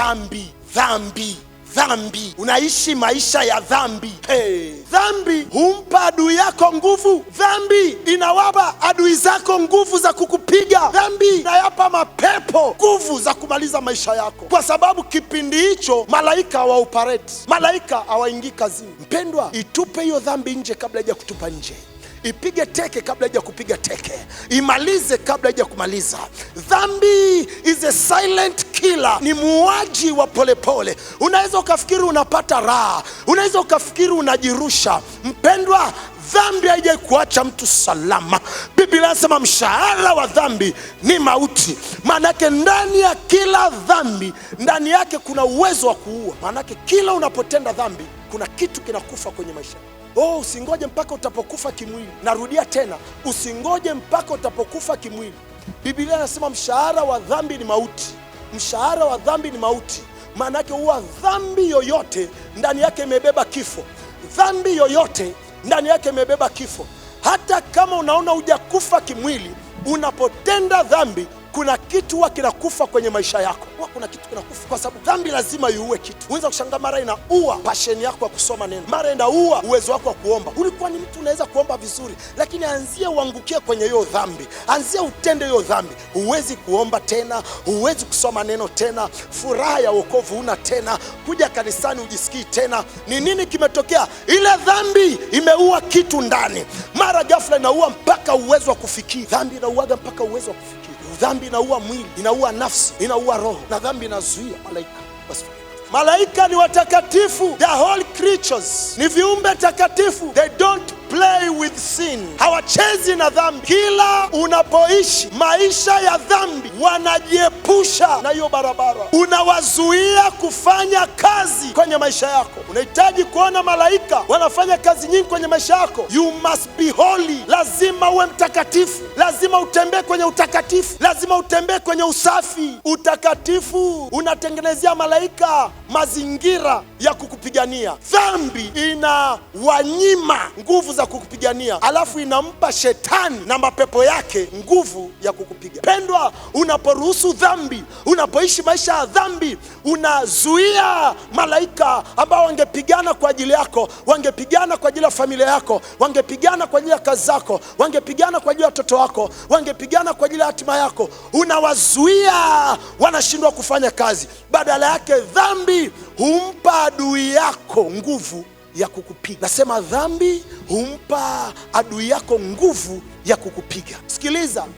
dhambi, dhambi, dhambi. Unaishi maisha ya dhambi. Dhambi humpa adui yako nguvu. Dhambi inawapa adui zako nguvu za kukupiga. Dhambi inayapa mapepo nguvu za kumaliza maisha yako, kwa sababu kipindi hicho malaika hawaoperate, malaika hawaingii kazini. Mpendwa, itupe hiyo dhambi nje kabla haija kutupa nje. Ipige teke kabla haija kupiga teke. Imalize kabla haija kumaliza. Dhambi is a silent killer, ni muuaji wa polepole. Unaweza ukafikiri unapata raha, unaweza ukafikiri unajirusha. Mpendwa, dhambi haijai kuacha mtu salama. Biblia inasema mshahara wa dhambi ni mauti. Maanake ndani ya kila dhambi, ndani yake kuna uwezo wa kuua. Maanake kila unapotenda dhambi, kuna kitu kinakufa kwenye maisha. Usingoje mpaka utapokufa kimwili. Narudia tena, usingoje mpaka utapokufa kimwili. Biblia inasema mshahara wa dhambi ni mauti. Mshahara wa dhambi ni mauti. Maanake huwa dhambi yoyote ndani yake imebeba kifo. Dhambi yoyote ndani yake imebeba kifo. Hata kama unaona hujakufa kimwili, unapotenda dhambi kuna kitu huwa kinakufa kwenye maisha yako. Huwa kuna kitu kinakufa, kwa sababu dhambi lazima iue kitu. Unaweza kushangaa mara inaua passion yako ya kusoma neno, mara inaua uwezo wako wa kuomba. Ulikuwa ni mtu unaweza kuomba vizuri, lakini anzia uangukie kwenye hiyo dhambi, anzia utende hiyo dhambi. Huwezi kuomba tena, huwezi kusoma neno tena, furaha ya wokovu huna tena, kuja kanisani ujisikii tena. Ni nini kimetokea? Ile dhambi imeua kitu ndani. Mara ghafla inaua mpaka uwezo wa kufikiri. Dhambi inauaga mpaka uwezo wa kufikiri. Dhambi inaua mwili, inaua nafsi, inaua roho, na dhambi inazuia malaika. Malaika ni watakatifu, they are holy creatures, ni viumbe takatifu. They don't play with sin, hawachezi na dhambi. Kila unapoishi maisha ya dhambi, wanajiepusha na hiyo barabara, unawazuia kufanya kazi kwenye maisha yako. Unahitaji kuona malaika wanafanya kazi nyingi kwenye maisha yako. You must be holy, lazima uwe mtakatifu, lazima utembee kwenye utakatifu, lazima utembee kwenye usafi. Utakatifu unatengenezea malaika mazingira ya kukupigania. Dhambi inawanyima nguvu za kukupigania, alafu inampa shetani na mapepo yake nguvu ya kukupiga. Pendwa, unaporuhusu dhambi, unapoishi maisha ya dhambi, unazuia malaika ambao wangepigana kwa ajili yako, wangepigana kwa ajili ya familia yako, wangepigana kwa ajili ya kazi zako, wangepigana kwa ajili ya watoto wako, wangepigana kwa ajili ya hatima yako. Unawazuia, wanashindwa kufanya kazi. Badala yake dhambi humpa adui yako nguvu ya kukupiga. Nasema dhambi humpa adui yako nguvu ya kukupiga. Sikiliza,